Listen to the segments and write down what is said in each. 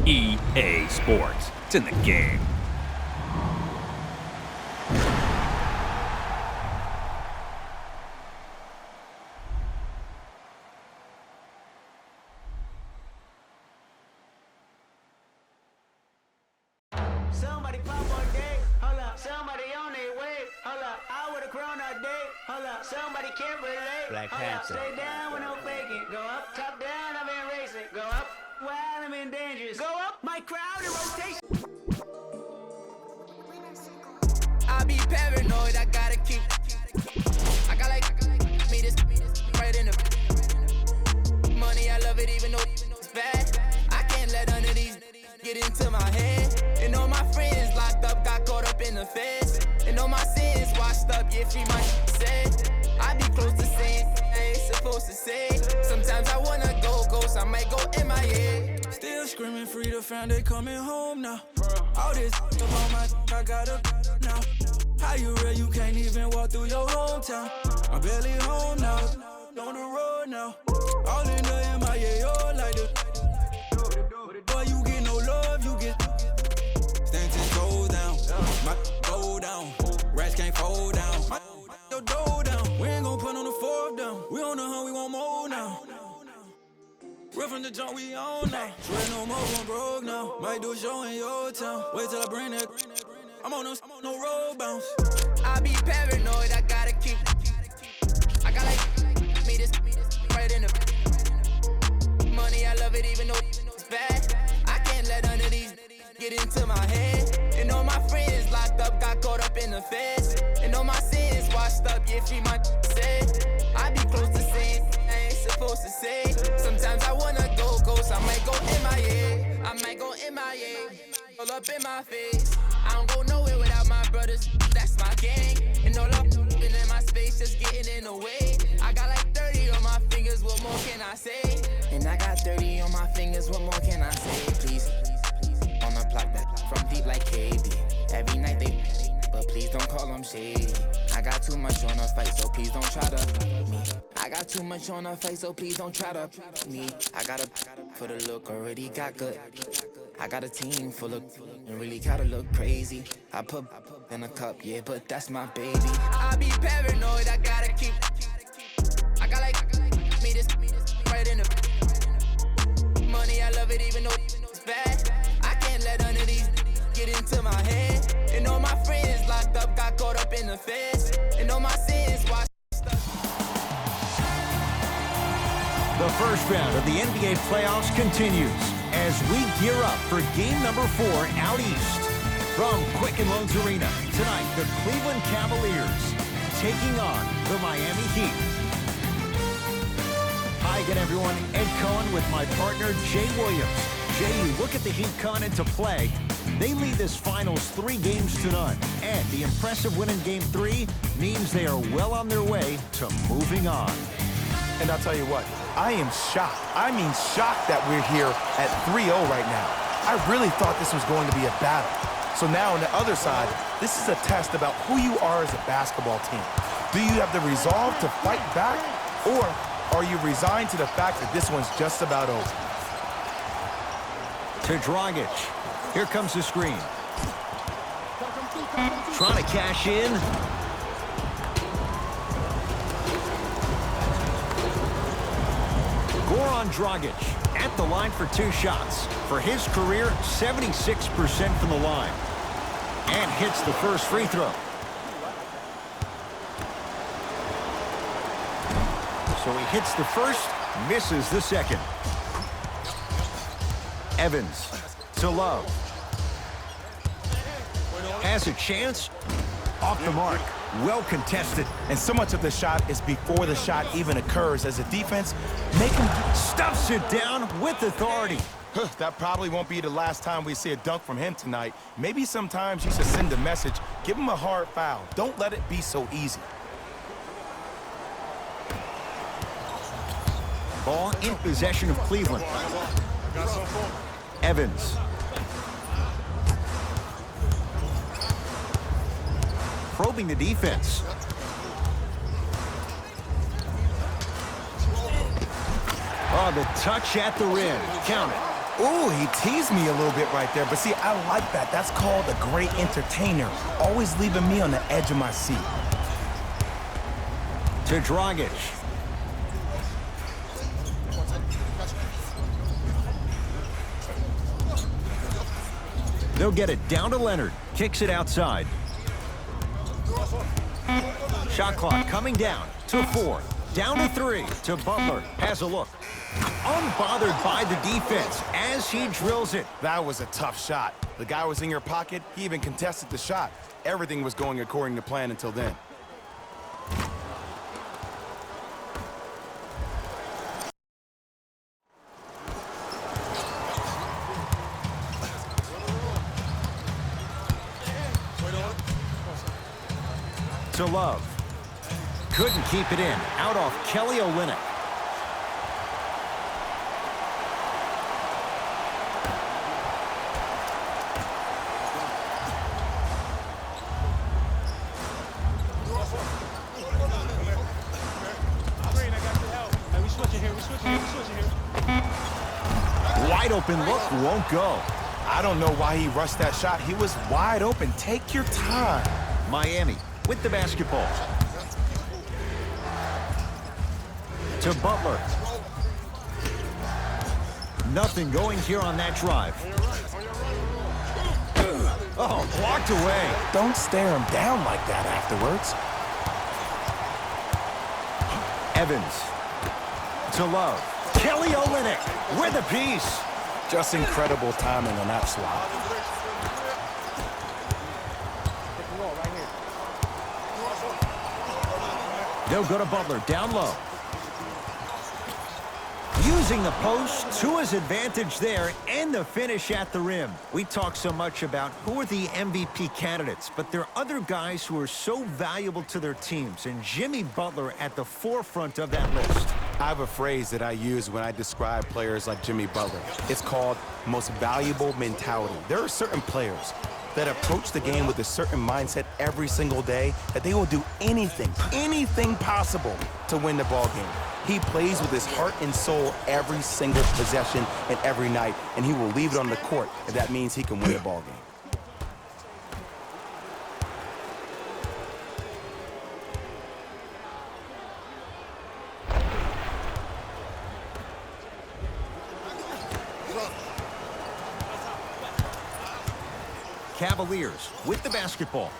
EA Sports. It's in the game. Somebody pop on day, hold up. Somebody on their way, hold up. I would've grown all day, hold up. Somebody can't relate, Black hold up. Panther. Stay down with no faking. Go up, top down, I've been racing. Go up, while I'm in dangerous. Go up, my crowd in rotation. I be paranoid, I gotta keep. I got like me this right in the money. I love it even though it's bad. I can't let none of these get into my head. And all my friends locked up, got caught up in the feds. And all my sins washed up, yeah, free my said. I be close to saying I ain't supposed to say. Sometimes I wanna go ghost, I might go MIA. Still screaming free the fam, they coming home now. All this up on my I gotta now. How you real, you can't even walk through your hometown. I'm barely home now, on the road now. All in the MIA, all like this. Boy, you get no love, you get stand 10 toes down. My go down, rats can't fold down. My your dough down, we ain't gon' put on the fourth down. We on the hunt, we want more now. Real from the jump, we on now. Swear no more, I'm broke now. Might do a show in your town. Wait till I bring that. I'm on no road bounce. I be paranoid, I gotta keep. I got like me this right in the money. I love it even though it's bad. I can't let none of these get into my head. And all my friends locked up, got caught up in the feds. And all my sins washed up, yeah, free my said. I be close to saying I ain't supposed to say. Sometimes I wanna go ghost, I might go MIA. I might go MIA, all up in my face. I don't go nowhere without my brothers, that's my gang. And all up in my space, just getting in the way. I got like 30 on my fingers, what more can I say? And I got 30 on my fingers, what more can I say? Please, on the block back from deep like KB. Every night they, but please don't call them shady. I got too much on the fight, so please don't try to me. I got too much on the fight, so please don't try to me. I gotta for the look, already got good. I got a team full of and really gotta look crazy. I put in a cup, yeah, but that's my baby. I be paranoid, I gotta keep. I got like me this right in the money. I love it even though it's bad. I can't let none of these get into my head. And all my friends locked up, got caught up in the feds. And all my sins washed up. The first round of the NBA playoffs continues as we gear up for game number 4 out east. From Quicken Loans Arena, tonight the Cleveland Cavaliers taking on the Miami Heat. Hi again, everyone. Ed Cohen with my partner, Jay Williams. Jay, you look at the Heat coming into play. They lead this finals 3 games to none. And the impressive win in game 3 means they are well on their way to moving on. And I'll tell you what, I am shocked. I mean shocked that we're here at 3-0 right now. I really thought this was going to be a battle. So now on the other side, this is a test about who you are as a basketball team. Do you have the resolve to fight back, or are you resigned to the fact that this one's just about over? To Dragic. Here comes the screen. Trying to cash in. Goran Dragic at the line for 2 shots. For his career, 76% from the line. And hits the first free throw. So he hits the first, misses the second. Evans to Love. Has a chance. Off the mark. Well contested. And so much of the shot is before the shot even occurs. As a defense, make him Stuffs it down with authority. That probably won't be the last time we see a dunk from him tonight. Maybe sometimes you should send a message. Give him a hard foul. Don't let it be so easy. Ball in possession of Cleveland. Evans. Probing the defense. Oh, the touch at the rim. Count it. Ooh, he teased me a little bit right there. But see, I like that. That's called a great entertainer. Always leaving me on the edge of my seat. To Dragic. They'll get it down to Leonard. Kicks it outside. Shot clock coming down to 4. Down to 3 to Butler. Has a look. Unbothered by the defense as he drills it. That was a tough shot. The guy was in your pocket. He even contested the shot. Everything was going according to plan until then. To Love. Couldn't keep it in. Out off Kelly Olynyk. Wide open look, won't go. I don't know why he rushed that shot. He was wide open. Take your time. Miami with the basketball. To Butler. Nothing going here on that drive. Oh, blocked away. Don't stare him down like that afterwards. Evans. To Love. Kelly Olynyk with a piece. Just incredible timing on that swat. They'll go to Butler, down low. Using the post to his advantage there, and the finish at the rim. We talk so much about who are the MVP candidates, but there are other guys who are so valuable to their teams, and Jimmy Butler at the forefront of that list. I have a phrase that I use when I describe players like Jimmy Butler. It's called most valuable mentality. There are certain players that approach the game with a certain mindset every single day that they will do anything possible to win the ball game. He plays with his heart and soul every single possession and every night, and he will leave it on the court if that means he can win the ball game. Cavaliers with the basketball.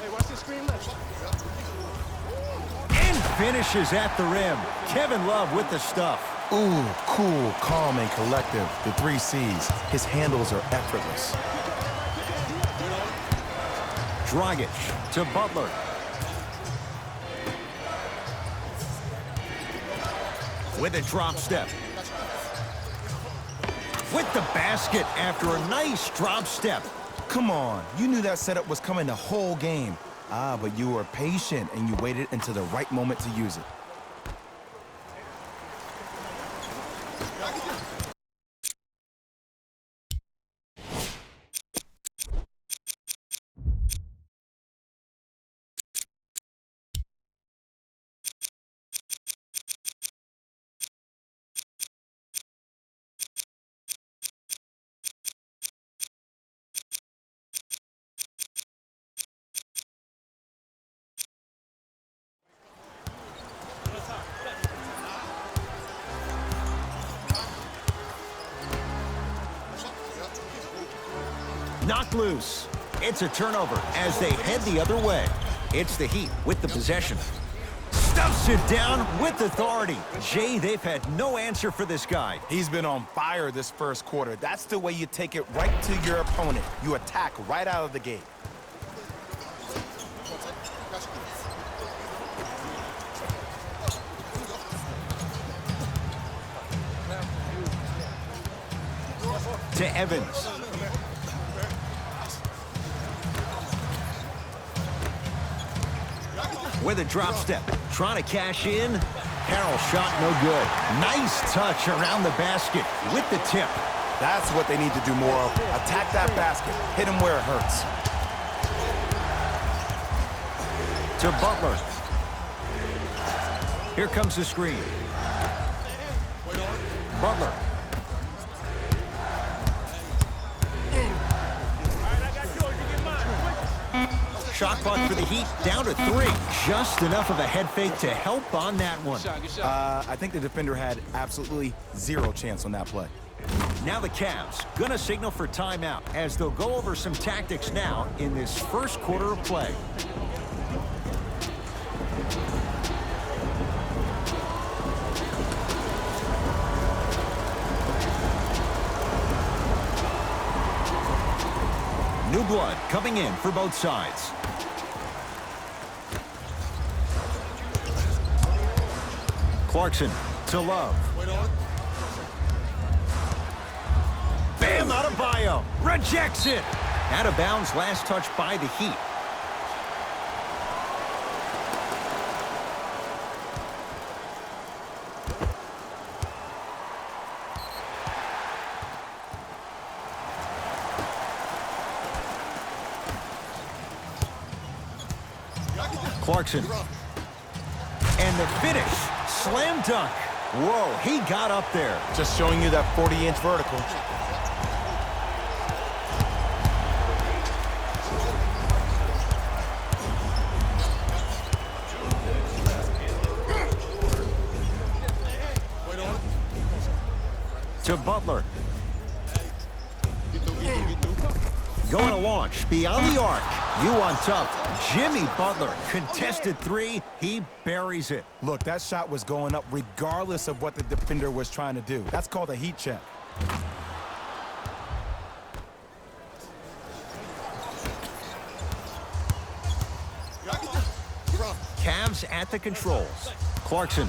Hey, watch the screen left. And finishes at the rim. Kevin Love with the stuff. Ooh, cool, calm, and collective. The 3 C's. His handles are effortless. Dragic to Butler. With a drop step. With the basket after a nice drop step. Come on, you knew that setup was coming the whole game. But you were patient and you waited until the right moment to use it. Knocked loose. It's a turnover as they head the other way. It's the Heat with the possession. Stuffs it down with authority. Jay, they've had no answer for this guy. He's been on fire this first quarter. That's the way you take it right to your opponent. You attack right out of the gate. To Evans. With a drop step, trying to cash in. Harrell shot no good. Nice touch around the basket with the tip. That's what they need to do more of. Attack that basket. Hit him where it hurts. To Butler. Here comes the screen. Butler. Shot clock for the Heat down to 3. Just enough of a head fake to help on that one. Good shot. I think the defender had absolutely zero chance on that play. Now the Cavs gonna signal for timeout as they'll go over some tactics now in this first quarter of play. New blood coming in for both sides. Clarkson to Love. Bam Adebayo rejects it. Out of bounds, last touch by the Heat. Clarkson. And the finish. Slam dunk. Whoa, he got up there. Just showing you that 40-inch vertical. To Butler. Going to launch beyond the arc. You on top. Jimmy Butler, contested 3. He buries it. Look, that shot was going up regardless of what the defender was trying to do. That's called a heat check. Cavs at the controls. Clarkson.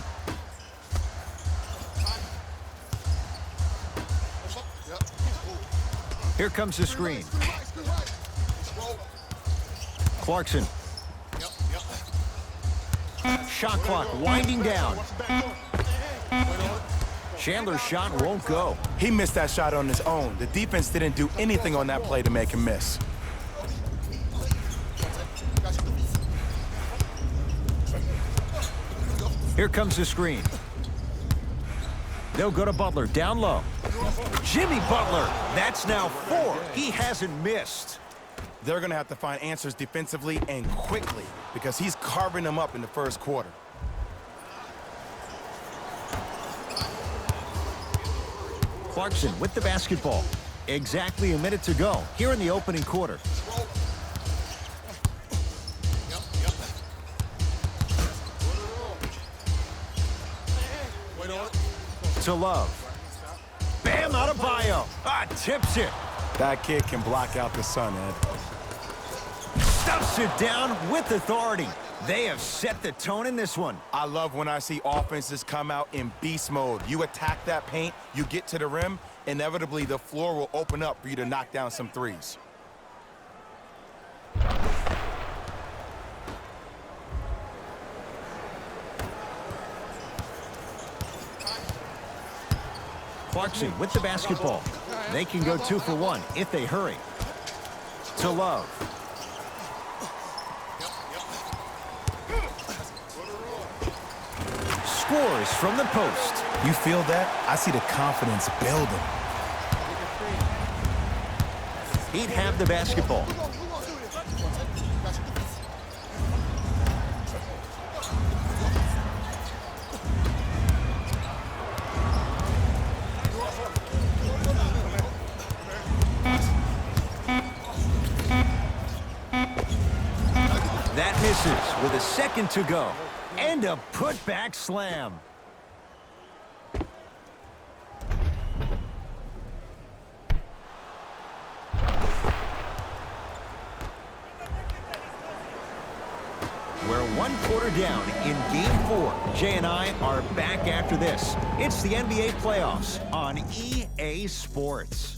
Here comes the screen. Clarkson. Shot clock winding down. Chandler's shot won't go. He missed that shot on his own. The defense didn't do anything on that play to make him miss. Here comes the screen. They'll go to Butler, down low. Jimmy Butler, that's now 4. He hasn't missed. They're going to have to find answers defensively and quickly because he's carving them up in the first quarter. Clarkson with the basketball. Exactly a minute to go here in the opening quarter. To Love. Bam Adebayo. Tips it. That kid can block out the sun, Ed. Stuffs it down with authority. They have set the tone in this one. I love when I see offenses come out in beast mode. You attack that paint, you get to the rim, inevitably the floor will open up for you to knock down some threes. Clarkson with the basketball. They can go 2 for 1 if they hurry. To Love. Scores from the post. You feel that? I see the confidence building. He'd have the basketball. That misses with a second to go. And a putback slam. We're 1 quarter down in Game 4. Jay and I are back after this. It's the NBA playoffs on EA Sports.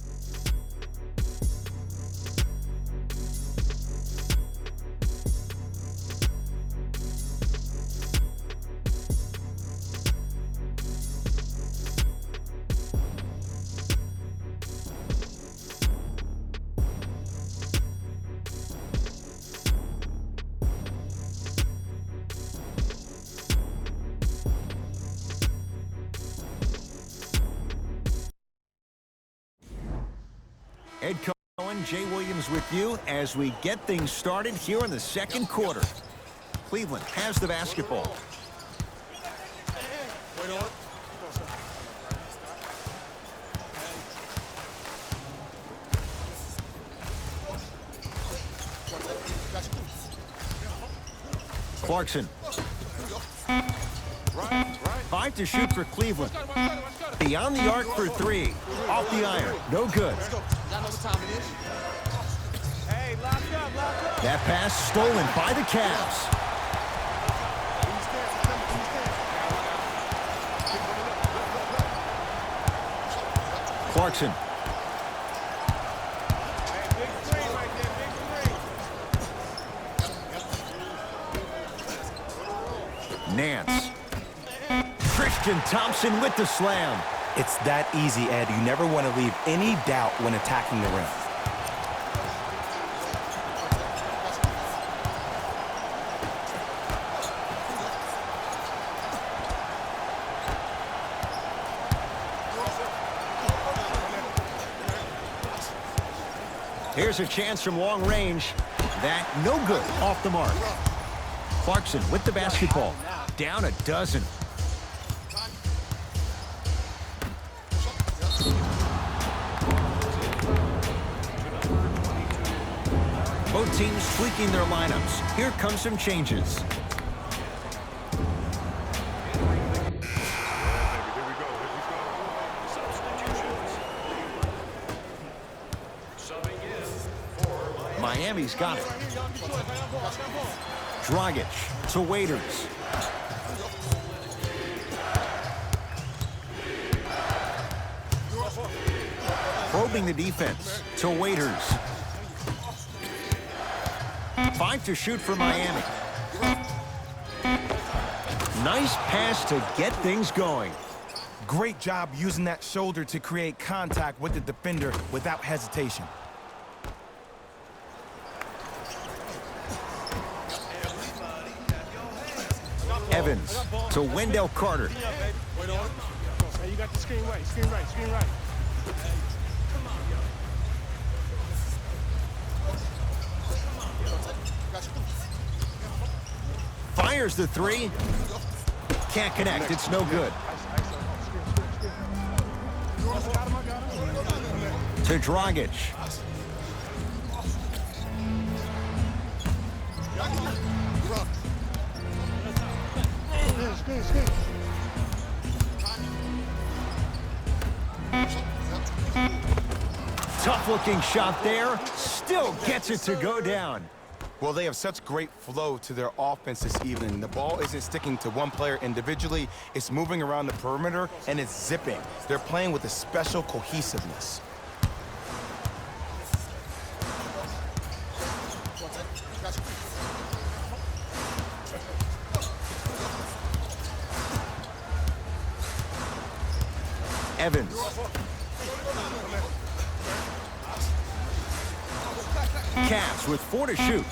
everyone. Jay Williams with you as we get things started here in the second quarter. Cleveland has the basketball. Clarkson. 5 to shoot for Cleveland. Beyond the arc for 3. Off the iron. No good. That pass stolen by the Cavs. Clarkson. Nance. Tristan Thompson with the slam. It's that easy, Ed. You never want to leave any doubt when attacking the rim. Here's a chance from long range. That no good. Off the mark. Clarkson with the basketball. Down a dozen. Both teams tweaking their lineups. Here come some changes. Miami's got it. Dragic to Waiters. Probing the defense to Waiters. 5 to shoot for Miami. Nice pass to get things going. Great job using that shoulder to create contact with the defender without hesitation. Evans to Wendell Carter. Hey, you got the screen right, screen right, screen right. Fires the 3. Can't connect. It's no good. To Dragic. Tough-looking shot there. Still gets it to go down. Well, they have such great flow to their offense this evening. The ball isn't sticking to one player individually. It's moving around the perimeter, and it's zipping. They're playing with a special cohesiveness. Evans. Cavs with 4 to shoot.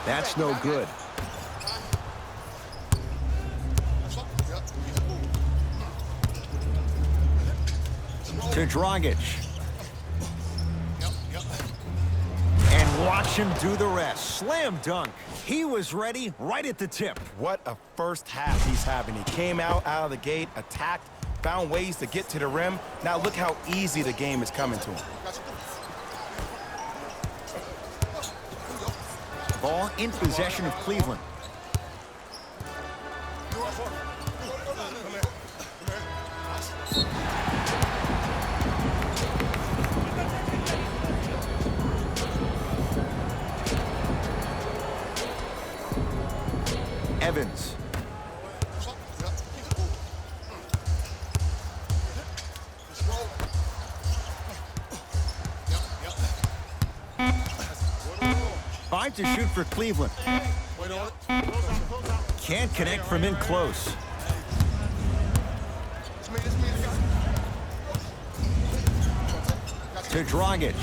That's no good. To Dragic. And watch him do the rest. Slam dunk. He was ready right at the tip. What a first half he's having. He came out of the gate, attacked, found ways to get to the rim. Now look how easy the game is coming to him. Ball in possession of Cleveland. Evans. Five to shoot for Cleveland. Can't connect from in close. To Dragic.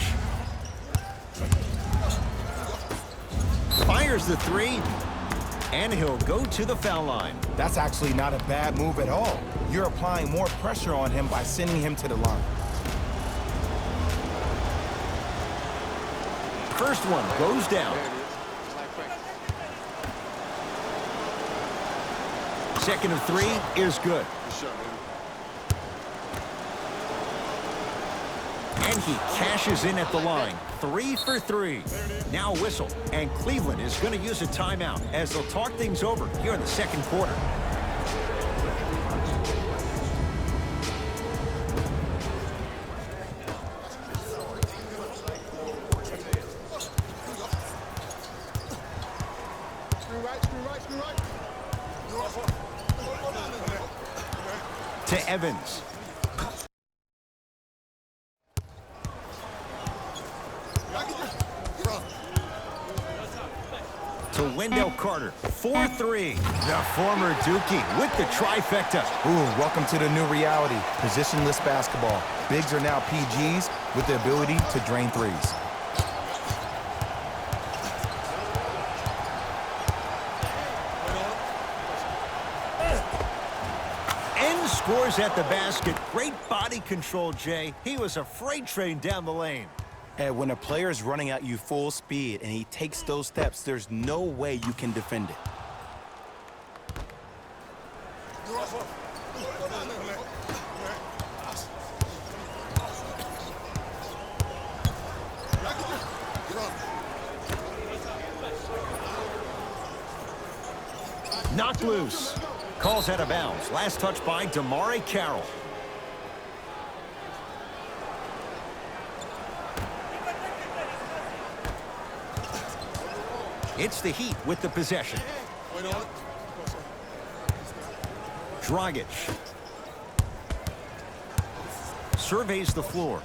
Fires the 3. And he'll go to the foul line. That's actually not a bad move at all. You're applying more pressure on him by sending him to the line. First one goes down. Second of three is good. And he cashes in at the line. 3 for 3. Now a whistle. And Cleveland is going to use a timeout as they'll talk things over here in the second quarter. To Evans. To Wendell Carter. 4-3. The former Dookie with the trifecta. Ooh, welcome to the new reality. Positionless basketball. Bigs are now PGs with the ability to drain threes. Scores at the basket. Great body control, Jay. He was a freight train down the lane. And when a player's running at you full speed and he takes those steps, there's no way you can defend it. Knocked loose. Calls out of bounds. Last touch by DeMarre Carroll. It's the Heat with the possession. Dragic. Surveys the floor.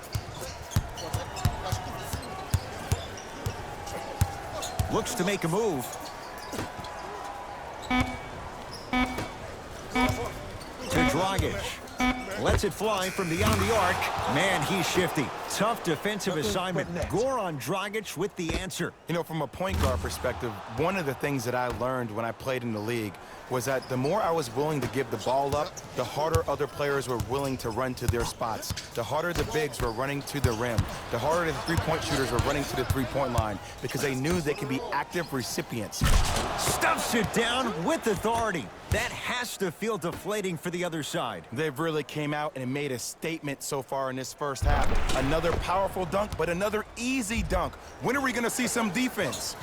Looks to make a move. To Dragic. Lets it fly from beyond the arc. Man, he's shifty. Tough defensive assignment. Goran Dragic with the answer. You know, from a point guard perspective, one of the things that I learned when I played in the league was that the more I was willing to give the ball up, the harder other players were willing to run to their spots. The harder the bigs were running to the rim. The harder the three-point shooters were running to the three-point line because they knew they could be active recipients. Stuffs it down with authority. That has to feel deflating for the other side. They've really came out and made a statement so far in this first half. Another powerful dunk, but another easy dunk. When are we going to see some defense?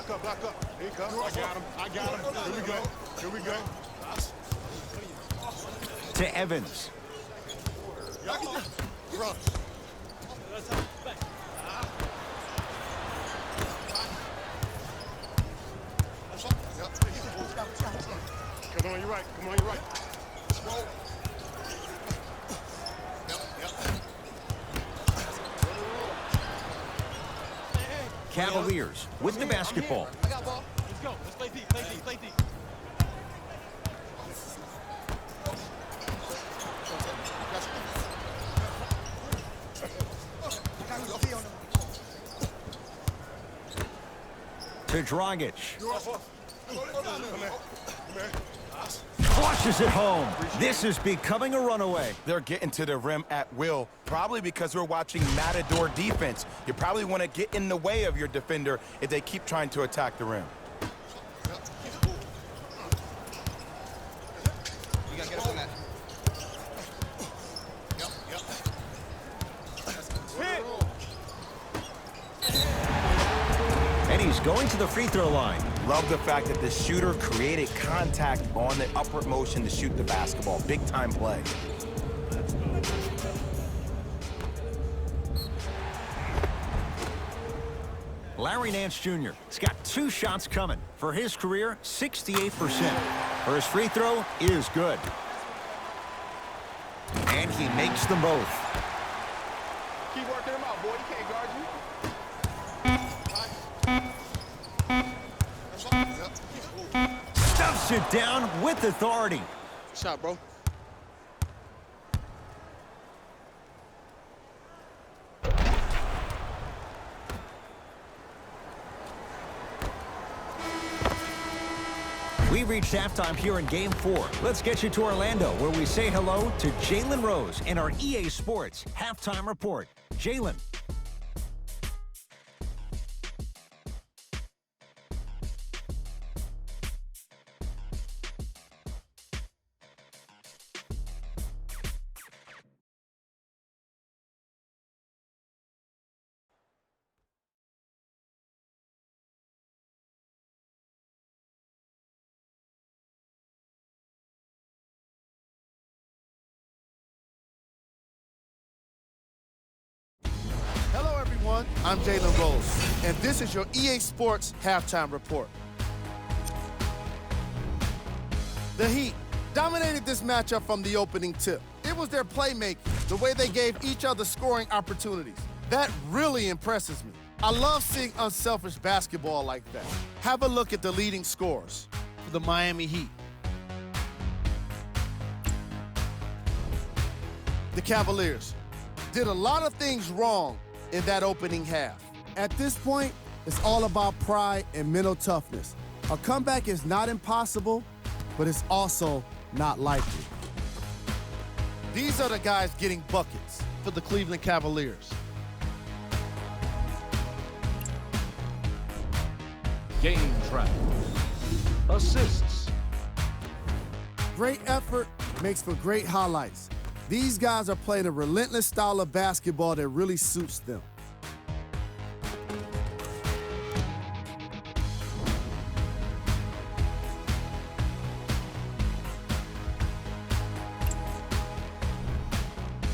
Back up. Here he comes. I got him. Here we go. To Evans. Come on, you're right. Let's go. Cavaliers with the basketball. I got ball. Let's go. Let's play deep. Play deep. To Dragic. Flushes it home. This is becoming a runaway. They're getting to the rim at will, probably because we're watching Matador defense. You probably want to get in the way of your defender if they keep trying to attack the rim. You gotta get up on that. And he's going to the free throw line. Love the fact that the shooter created contact on the upward motion to shoot the basketball. Big time play. Larry Nance Jr. has got 2 shots coming. For his career, 68%. First free throw is good. And he makes them both. Keep working him out, boy. He can't guard you. Stuffs it down with authority. Shot, bro. We reached halftime here in Game 4. Let's get you to Orlando, where we say hello to Jalen Rose in our EA Sports Halftime Report. Jalen. Hello, everyone. I'm Jalen Rose, and this is your EA Sports Halftime Report. The Heat dominated this matchup from the opening tip. It was their playmaking, the way they gave each other scoring opportunities. That really impresses me. I love seeing unselfish basketball like that. Have a look at the leading scorers for the Miami Heat. The Cavaliers did a lot of things wrong in that opening half. At this point, it's all about pride and mental toughness. A comeback is not impossible, but it's also not likely. These are the guys getting buckets for the Cleveland Cavaliers. Game track. Assists. Great effort makes for great highlights. These guys are playing a relentless style of basketball that really suits them.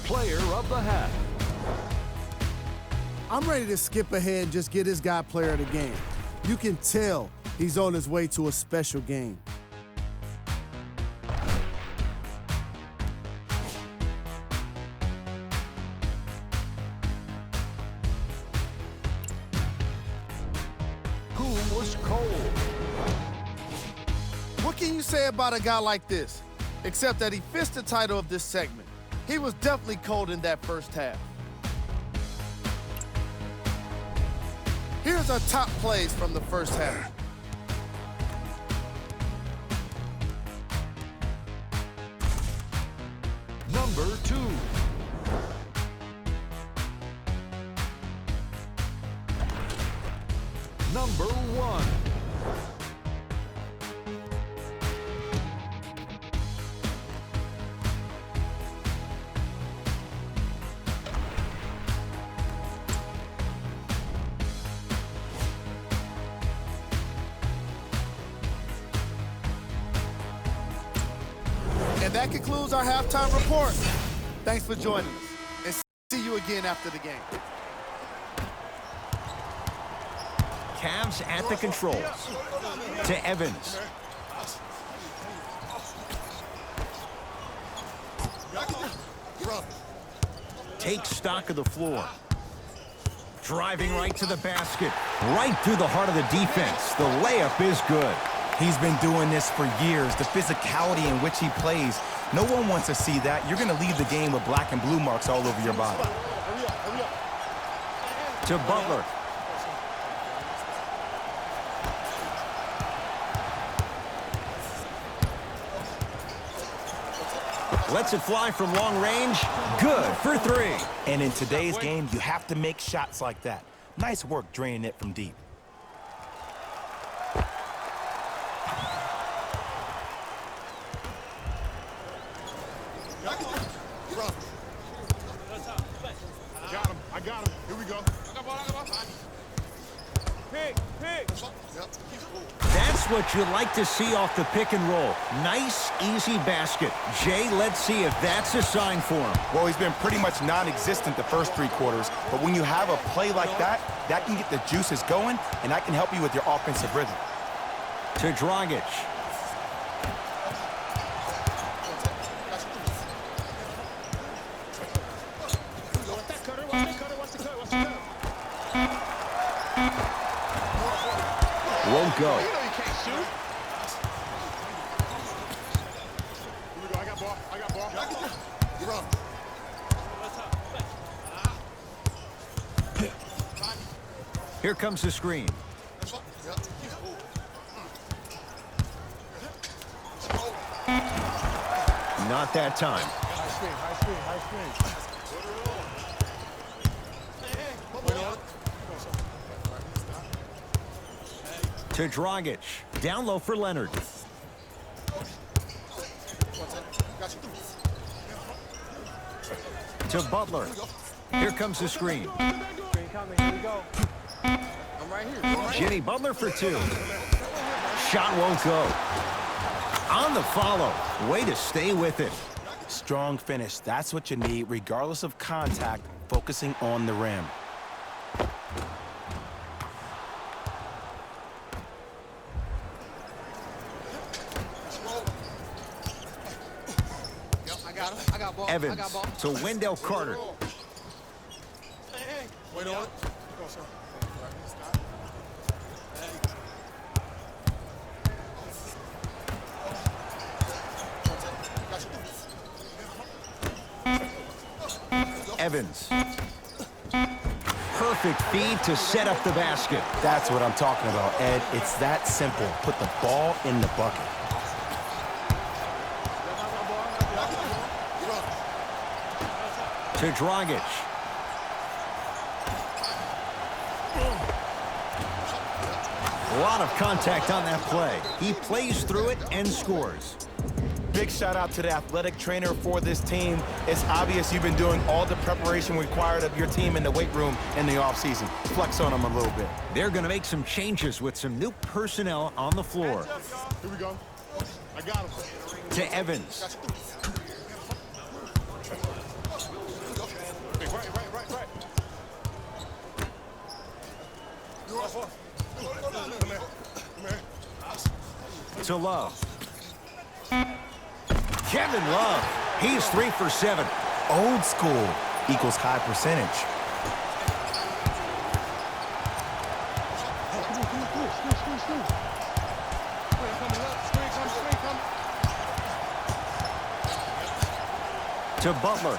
Player of the half. I'm ready to skip ahead and just get this guy player of the game. You can tell he's on his way to a special game. Who was cold? What can you say about a guy like this? Except that he fits the title of this segment. He was definitely cold in that first half. Here's our top plays from the first half. Number 2. Number 1. And that concludes our halftime report. Thanks for joining us, and see you again after the game. Cavs at the controls. To Evans. Takes stock of the floor. Driving right to the basket. Right through the heart of the defense. The layup is good. He's been doing this for years. The physicality in which he plays. No one wants to see that. You're going to leave the game with black and blue marks all over your body. To Butler. Lets it fly from long range. Good for 3. And in today's game, you have to make shots like that. Nice work draining it from deep. I got him. Here we go. That's what you like to see off the pick and roll. Nice, easy basket. Jay, let's see if that's a sign for him. Well, he's been pretty much non-existent the first 3 quarters, but when you have a play like that, that can get the juices going, and that can help you with your offensive rhythm. To Dragic. Won't go. You know you can't shoot. Here we go. I got ball. I got ball. You're on. Here comes the screen. Not that time. High screen, high screen, high screen. To Dragic. Down low for Leonard. To Butler. Here comes the screen. Screen coming, here we go. I'm right here. Jimmy Butler for 2. Shot won't go. On the follow. Way to stay with it. Strong finish. That's what you need, regardless of contact, focusing on the rim. I got ball. Evans I got ball. to Wendell Carter. Wait on it. Evans. Perfect feed to set up the basket. That's what I'm talking about, Ed. It's that simple. Put the ball in the bucket. To Dragic. A lot of contact on that play. He plays through it and scores. Big shout out to the athletic trainer for this team. It's obvious you've been doing all the preparation required of your team in the weight room in the offseason. Flex on them a little bit. They're going to make some changes with some new personnel on the floor. Here we go. I got him. To Evans. Right. To Love. Kevin Love. He's 3 for 7. Old school equals high percentage. To Butler.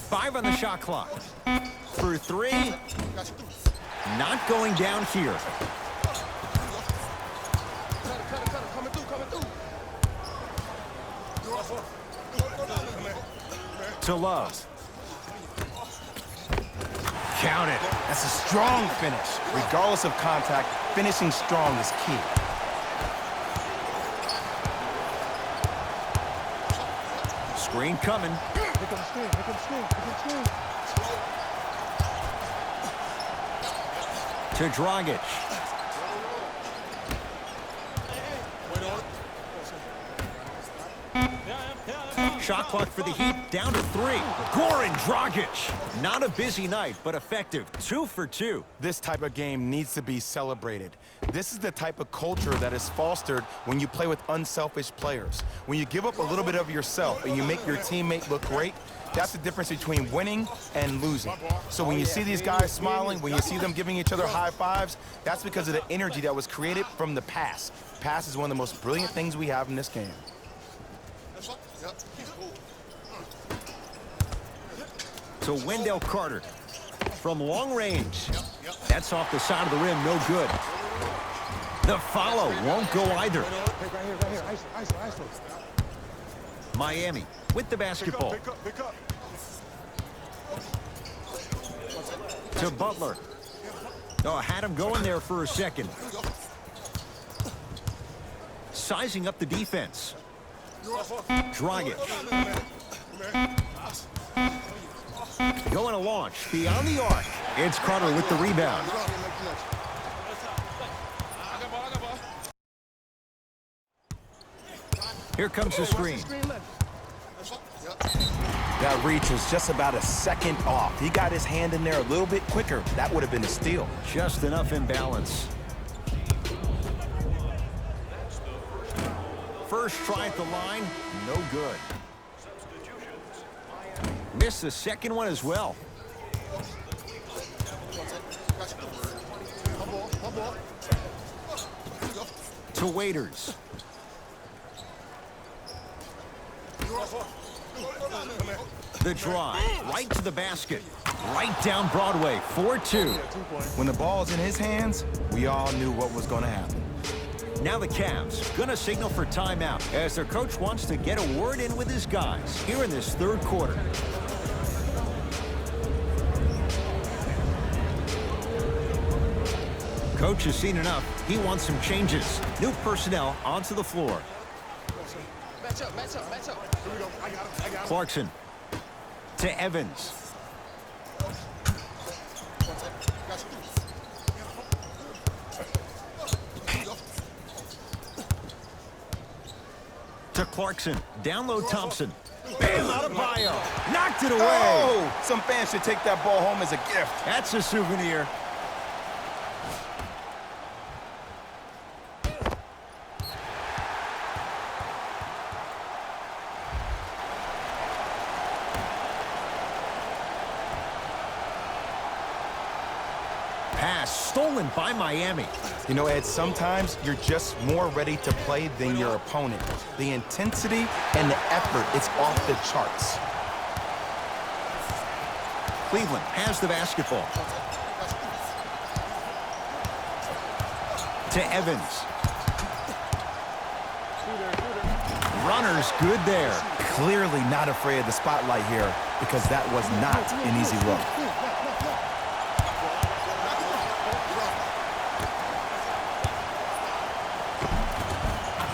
Five on the shot clock. For 3. Not going down here. To Love. Count it. That's a strong finish. Regardless of contact, finishing strong is key. Screen coming. Here comes screen, here comes screen, here comes screen. To Dragic. Shot clock for the Heat down to 3. Goran Dragic. Not a busy night, but effective. 2 for 2. This type of game needs to be celebrated. This is the type of culture that is fostered when you play with unselfish players. When you give up a little bit of yourself and you make your teammate look great, that's the difference between winning and losing. So when you see these guys smiling, when you see them giving each other high fives, that's because of the energy that was created from the pass. Pass is one of the most brilliant things we have in this game. To Wendell Carter. From long range. That's off the side of the rim, no good. The follow won't go either. Right here. ISO. Miami with the basketball. Pick up. To Butler. Oh, had him going there for a second. Sizing up the defense. Dragic. Going to launch beyond the arc. It's Carter with the rebound. Here comes the screen. That reach was just about a second off. He got his hand in there a little bit quicker. That would have been a steal. Just enough imbalance. First try at the line, no good. Missed the second one as well. To Waiters. The drive, right to the basket. Right down Broadway, 4-2. When the ball's in his hands, we all knew what was going to happen. Now the Cavs gonna signal for timeout as their coach wants to get a word in with his guys here in this third quarter. Coach has seen enough. He wants some changes. New personnel onto the floor. Match up, match up, match up. Here we go. I got him. Clarkson to Evans. To Clarkson, down low Thompson. Bam, Adebayo, knocked it away. Oh, some fans should take that ball home as a gift. That's a souvenir. Pass stolen by Miami. You know, Ed, sometimes you're just more ready to play than your opponent. The intensity and the effort, it's off the charts. Cleveland has the basketball. To Evans. Runner's good there. Clearly not afraid of the spotlight here because that was not an easy look.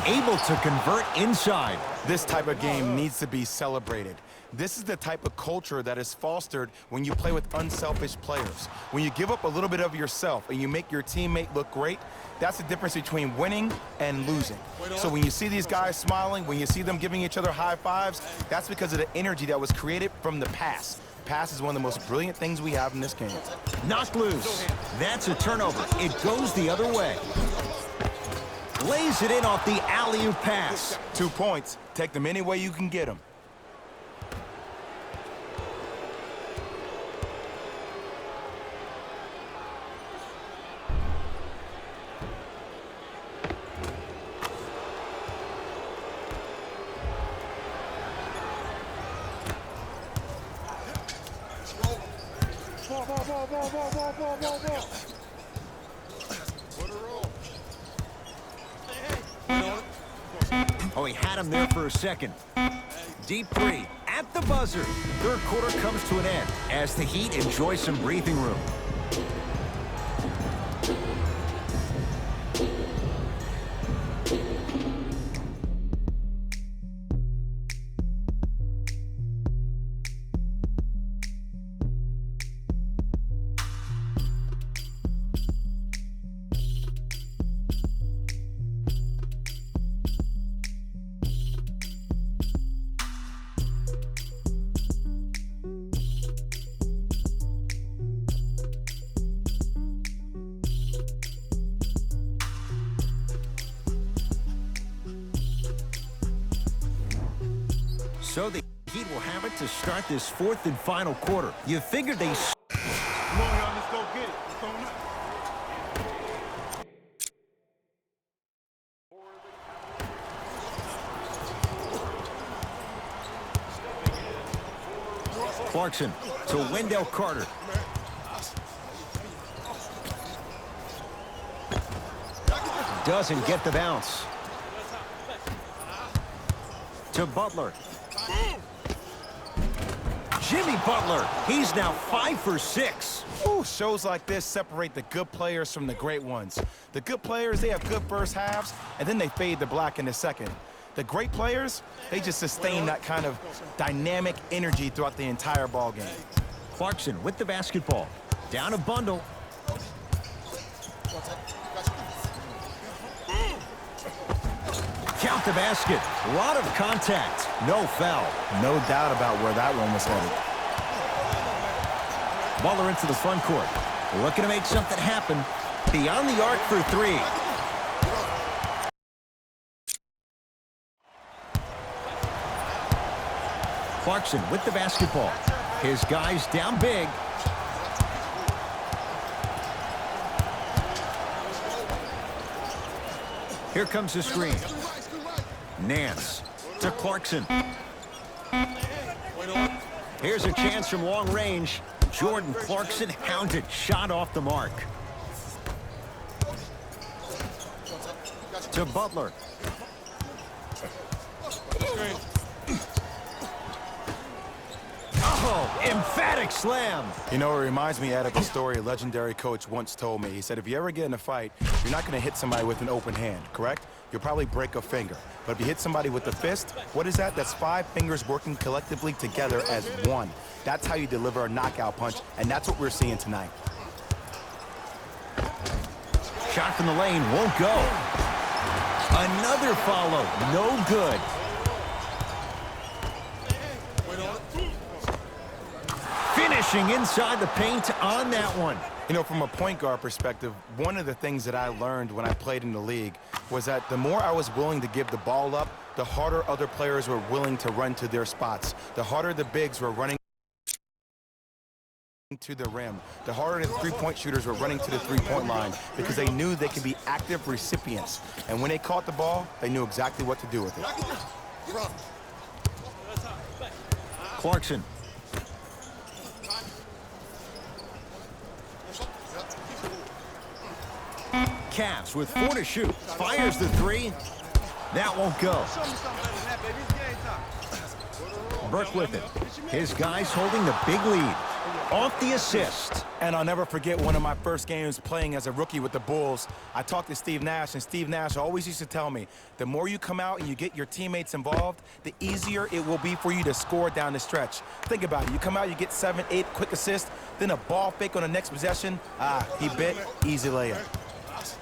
Able to convert inside. This type of game needs to be celebrated. This is the type of culture that is fostered when you play with unselfish players. When you give up a little bit of yourself and you make your teammate look great, that's the difference between winning and losing. So when you see these guys smiling, when you see them giving each other high fives, that's because of the energy that was created from the pass. Pass is one of the most brilliant things we have in this game. Knocked loose. That's a turnover. It goes the other way. Lays it in off the alley-oop pass. 2 points. Take them any way you can get them. Ball. Oh, he had him there for a second. Deep three at the buzzer. Third quarter comes to an end as the Heat enjoy some breathing room. So the Heat will have it to start this fourth and final quarter. You figured they... Come on, y'all. Let's go get it. Let's go now. Clarkson to Wendell Carter. Doesn't get the bounce. To Butler. Jimmy Butler, he's now 5 for 6. Ooh, shows like this separate the good players from the great ones. The good players, they have good first halves, and then they fade to black in the second. The great players, they just sustain that kind of dynamic energy throughout the entire ball game. Clarkson with the basketball. Down a bundle. Count the basket. A lot of contact. No foul. No doubt about where that one was headed. Butler into the front court. Looking to make something happen. Beyond the arc for 3. Clarkson with the basketball. His guys down big. Here comes the screen. Nance to Clarkson. Here's a chance from long range. Jordan Clarkson hounded, shot off the mark. To Butler. Oh, emphatic slam. You know, it reminds me of a story a legendary coach once told me. He said, if you ever get in a fight, you're not going to hit somebody with an open hand, correct? You'll probably break a finger. But if you hit somebody with a fist, what is that? That's 5 fingers working collectively together as one. That's how you deliver a knockout punch, and that's what we're seeing tonight. Shot from the lane won't go. Another follow, no good. Finishing inside the paint on that one. You know, from a point guard perspective, one of the things that I learned when I played in the league was that the more I was willing to give the ball up, the harder other players were willing to run to their spots. The harder the bigs were running to the rim, the harder the three-point shooters were running to the three-point line because they knew they could be active recipients. And when they caught the ball, they knew exactly what to do with it. Clarkson. Cavs with 4 to shoot. Fires the 3. That won't go. Burke with it. His guys holding the big lead. Off the assist. And I'll never forget one of my first games playing as a rookie with the Bulls. I talked to Steve Nash, and Steve Nash always used to tell me, the more you come out and you get your teammates involved, the easier it will be for you to score down the stretch. Think about it. You come out, you get 7, 8 quick assists, then a ball fake on the next possession. He bit, easy layup.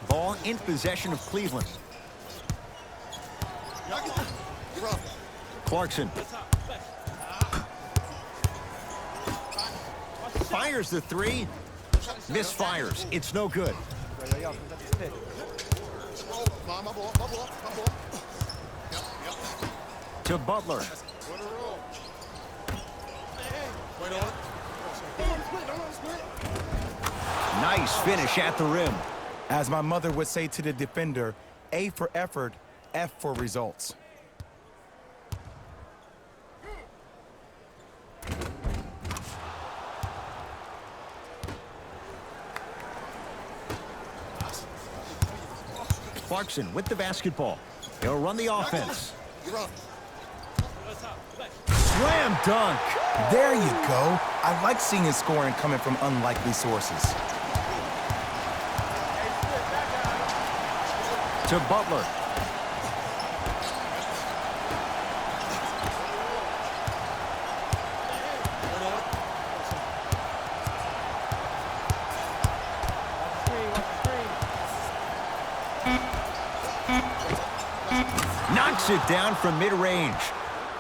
Ball in possession of Cleveland. Clarkson. Fires the 3. Misfires. It's no good. To Butler. Nice finish at the rim. As my mother would say to the defender, A for effort, F for results. Clarkson with the basketball. He'll run the offense. Slam dunk. There you go. I like seeing his scoring coming from unlikely sources. To Butler. Knocks it down from mid-range.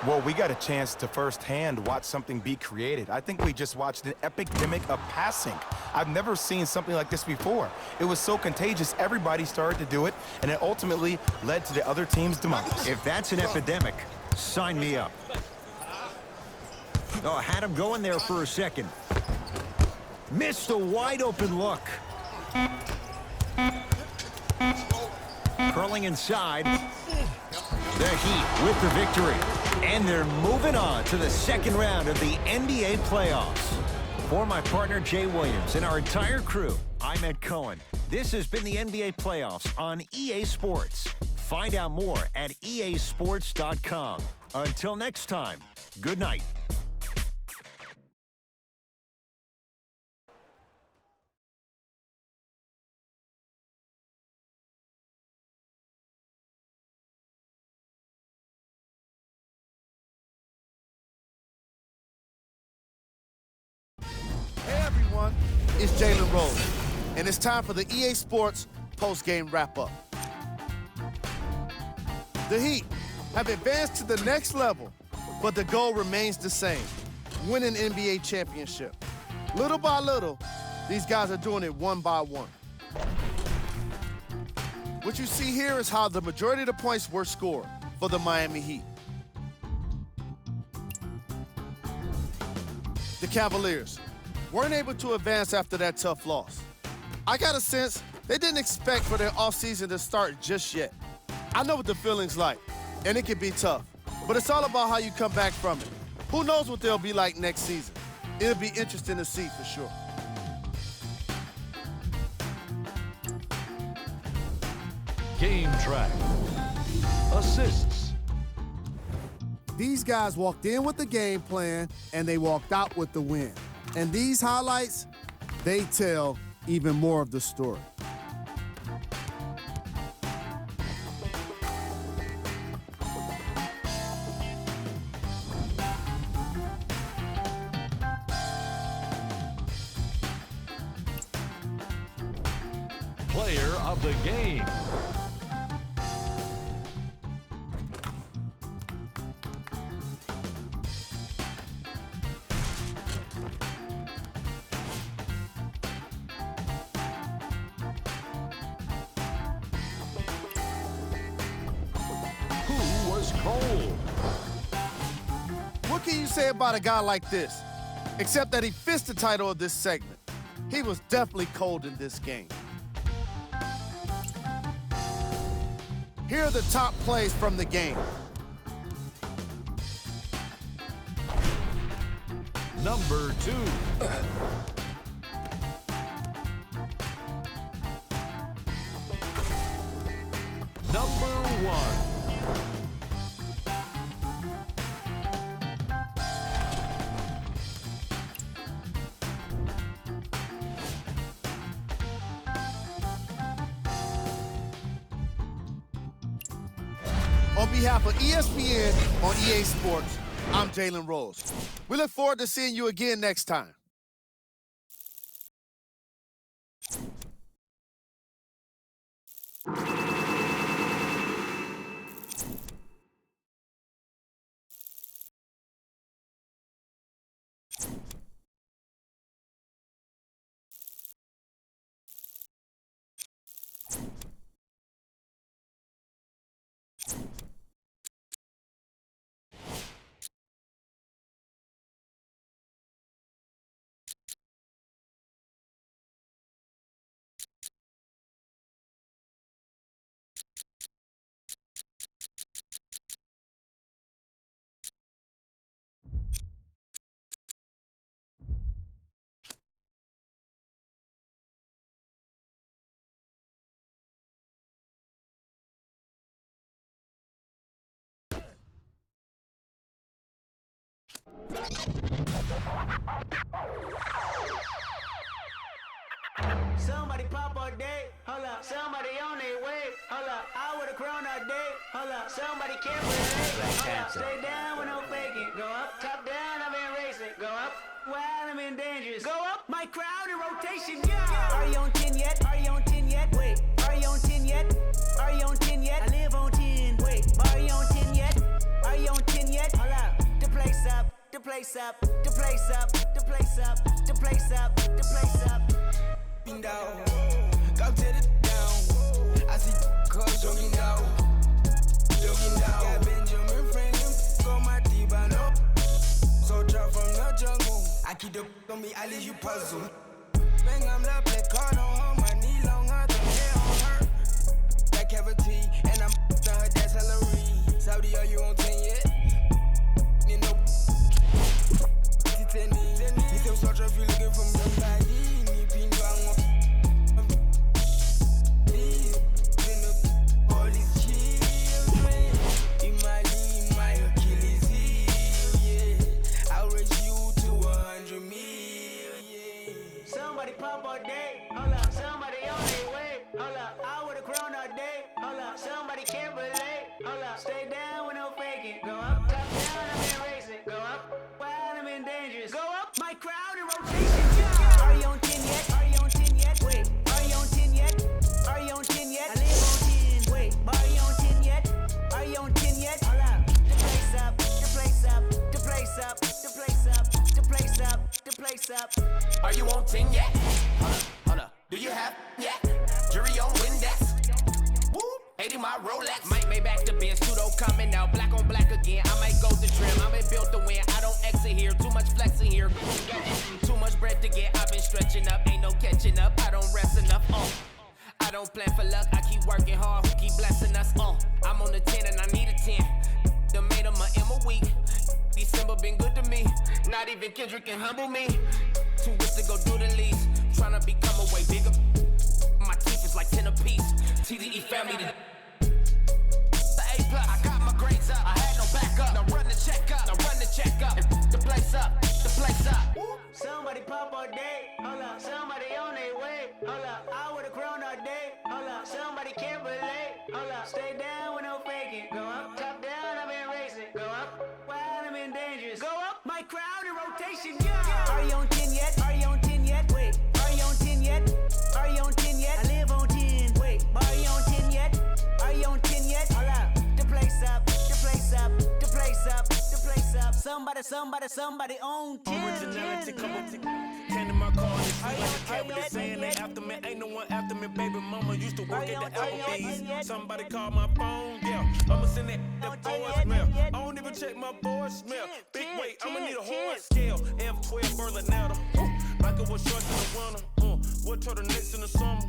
Well, we got a chance to firsthand watch something be created. I think we just watched an epidemic of passing. I've never seen something like this before. It was so contagious, everybody started to do it, and it ultimately led to the other team's demise. If that's an epidemic, sign me up. Oh, had him going there for a second. Missed a wide-open look. Curling inside. The Heat with the victory. And they're moving on to the second round of the NBA playoffs. For my partner, Jay Williams, and our entire crew, I'm Ed Cohen. This has been the NBA playoffs on EA Sports. Find out more at easports.com. Until next time, good night. It's Jalen Rose, and it's time for the EA Sports post-game wrap-up. The Heat have advanced to the next level, but the goal remains the same: win an NBA championship. Little by little, these guys are doing it one by one. What you see here is how the majority of the points were scored for the Miami Heat. The Cavaliers weren't able to advance after that tough loss. I got a sense they didn't expect for their offseason to start just yet. I know what the feeling's like, and it can be tough, but it's all about how you come back from it. Who knows what they'll be like next season? It'll be interesting to see for sure. Game track. Assists. These guys walked in with the game plan, and they walked out with the win. And these highlights, they tell even more of the story. Player of the game. Who was cold? What can you say about a guy like this? Except that he fits the title of this segment. He was definitely cold in this game. Here are the top plays from the game. Number 2. Number 1. On behalf of ESPN on EA Sports, I'm Jalen Rose. We look forward to seeing you again next time. Somebody pop all day, hold up. Somebody on their way, hold up. I with a crown all day, hold up. Somebody can't relate, hold up. Stay down with no faking. Go up, top down, I've been racing. Go up, wild, I'm in dangerous. Go up, my crowd in rotation, yeah. Are you on 10 yet? Are you on 10 yet? Wait, are you on 10 yet? Are you on 10 yet? I live on 10. Wait, are you on 10 yet? Are you on 10 yet? Hold up, the place up, the place up, the place up, the place up, the place up, the place up. Down, go to the down. I see cars jogging down, jogging down. Got Benjamin Franklin, go my diva no. So drop from the jungle. I keep the on me, I leave you puzzle. Bang, I'm the black card on her, my knee longer than hair on her. Black cavity, and I'm done her dad's salary. Saudi, are you on 10 yet? You know, he's still search if you looking for somebody. Pop all day, hold up. Somebody on their way, hold up. I with a crown all day, hold up. Somebody can't relate, hold up. Stay down with no faking. Go up, top down, I've been racing. Go up, wild, I'm in dangerous. Go up, my crowd in rotation. Yeah. Are you on 10 yet? Are you on 10 yet? Wait, are you on 10 yet? Are you on 10 yet? I live on 10. Wait, are you on 10 yet? Are you on 10 yet? Hold up, the place up, the place up, the place up, the place up, the place up, the place up. Are you on 10 yet? Hold up. Do you have yet? Jury on Windex. Woo! 80 my Rolex. Might make back the Benz. Pseudo coming out. Black on black again. I might go to trim. I been built to win. I don't exit here. Too much flexing here. Too much bread to get. I've been stretching up. Ain't no catching up. I don't rest enough. I don't plan for luck. I keep working hard. Who keep blessing us? I'm on the 10 and I need a 10. The made of my M a week. December never been good to me. Not even Kendrick can humble me. Too rich to go do the least. Tryna become a way bigger. My teeth is like 10 apiece. TDE family to the A+. I got my grades up. I had no backup. Now run the check up. Now run the check up. The place up. The place up. Somebody pop all day, hold up. Somebody on their way, hold up. I would've grown all day, hold up. Somebody can't relate, hold up. Stay down with no faking. Go up, top down, I've been racing. Go up, wild, I'm in dangerous. Go up, my crowd in rotation, yeah. Are you on 10 yet? Are you on 10 yet? Wait, are you on 10 yet? Are you on 10 yet? I live on 10. Wait, are you on 10 yet? Are you on 10 yet? Hold up, the place up, the place up, the place up, the place up. Somebody on 10. Originality, came to my car and it's like a cat with the saying they after me. Ain't no one after me, baby mama used to work at the Applebee's. Somebody called my phone, yeah. I'ma send that voicemail. I don't even check my voicemail. Big weight, I'ma need a horn scale. F12 Berlinetta. Like it was short in the winter. What turtlenecks in the summer.